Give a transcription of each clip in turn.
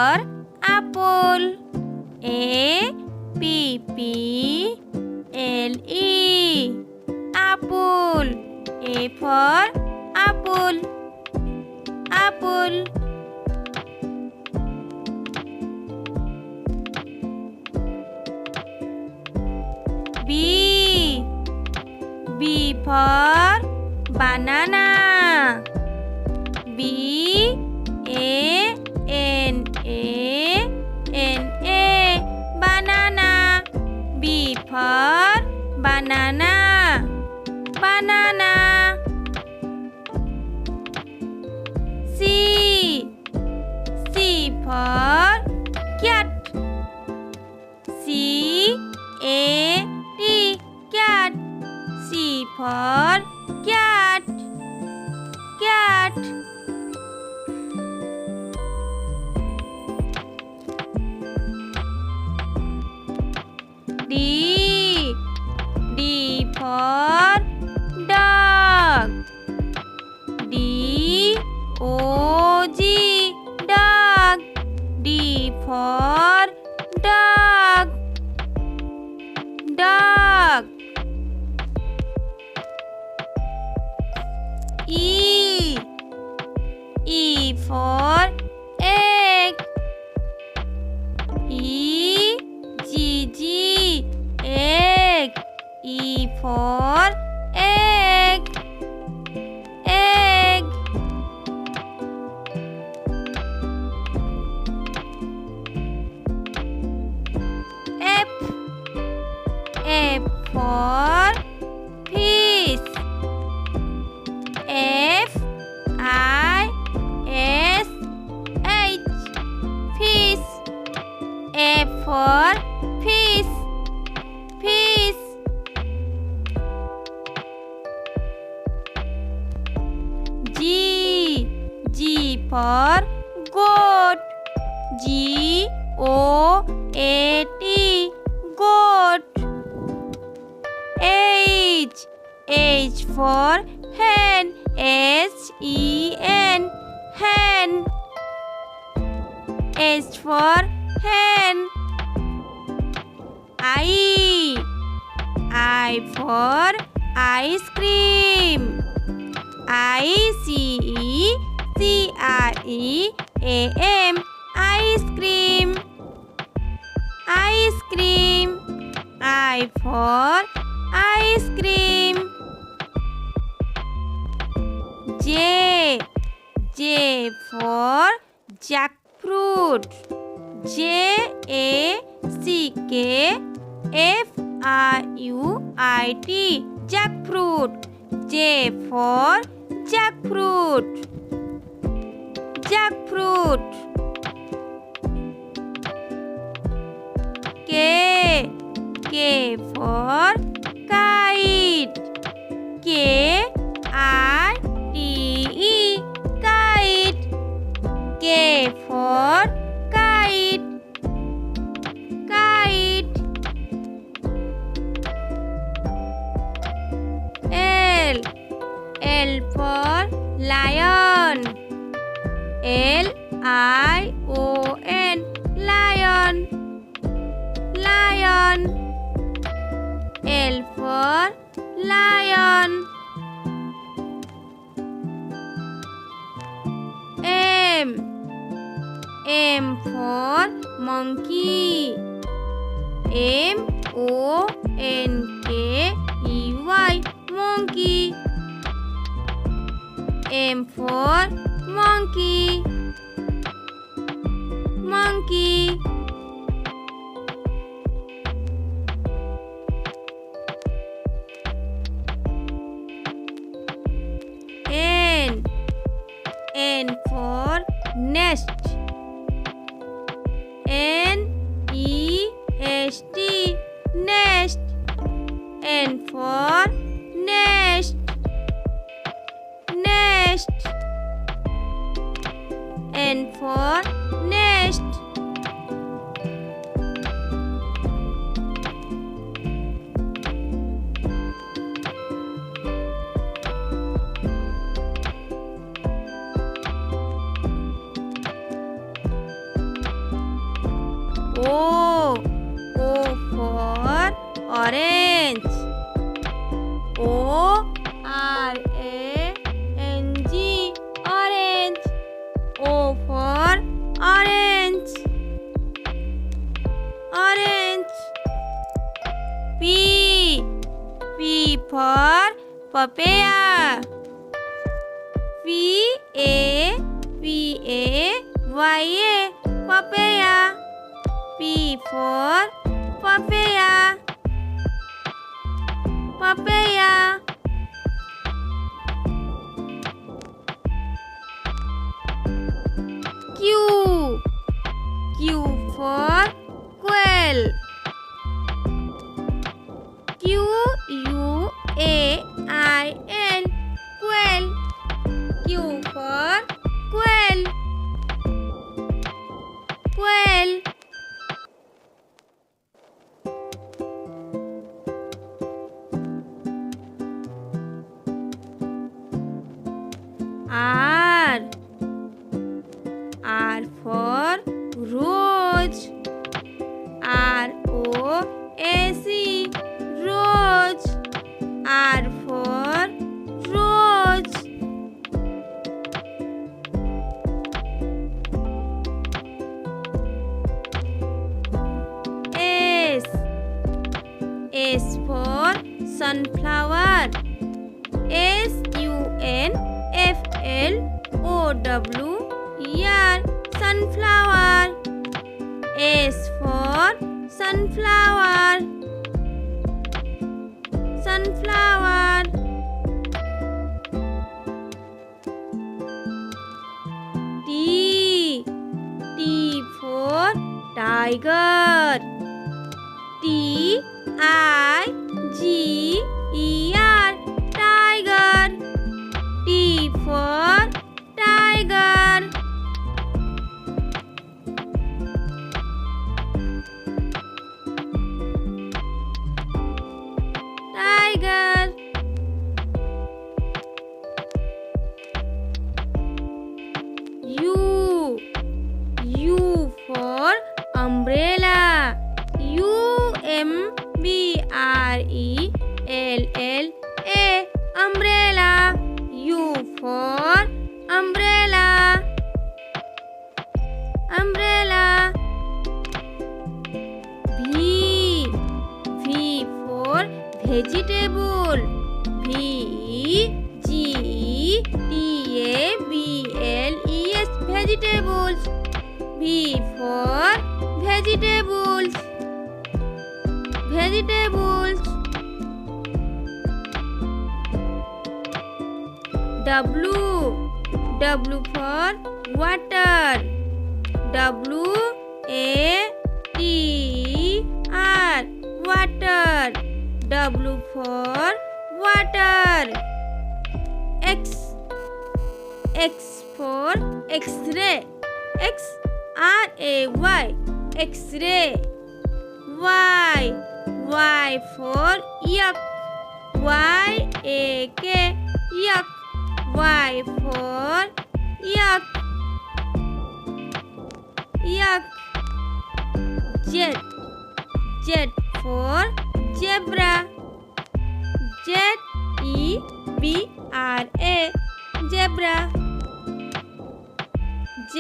for apple. A P P L E. Apple. A for apple. Apple. B. B for banana. B A N A N A. Banana. B for banana. Banana. C. C for cat. C A T. Cat. C for cat. Cat. D. D for dog. D O G. Dog. D for dog. Dog. E. E for egg. E G G. Egg. E for egg. Egg. F. F for fish. F I S H. Fish. F for fish. Fish. G. G for goat. G O A T. Goat. H. H for hen. H E N. Hen. H for hen. I. I for ice cream. I C E C R E A M. Ice cream. Ice cream. I for ice cream. J. J for jackfruit. J A C K F R U I T. Jackfruit. J for jackfruit. Jackfruit. K. K for kite. K I T E. Kite. K for kite. Kite. L. L for lion. L I O N. Lion. Lion. L for lion. M. M for monkey. M O N K E Y. Monkey. M for monkey. Monkey. N. N for nest. N E S T. Nest. N for nest. Nest. N for nest. O. O for orange. O-R-A-N-G. Orange. O for orange. Orange. P. P for papaya. P-A-P-A-Y-A. Papaya. P for papaya. Papaya. Q. Q for quail. Q-U-A-I-L. Quail. Q for quail. Quail. R. R for rose. R-O-A-C. Rose. R for rose. S. S for sunflower. S-U-N-F-L-O-W-E-R. Sunflower. S for sunflower. Sunflower. T. T for tiger. T-I-G-E-R. Tiger. T for tiger. Tiger. U. U for umbrella. U-M-B-R-E-L-L-A. Umbrella. U for umbrella. Umbrella. V. V for vegetable. V-G-E-T-A-B-L-E-S. Vegetables. V for vegetables. Vegetables. W. W for water. W-A-T-E-R. Water. W for water. X. X for X-ray. X-R-A-Y. X-ray. Y. Y for yak. Y-A-K. Yak. Y for yak. Yak. Z. Z for zebra. Z-E-B-R-A. Zebra. Z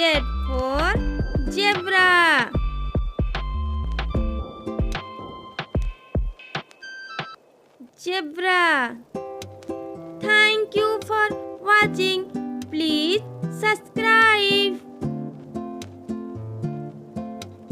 for zebra. Zebra. Thank you for watching. Please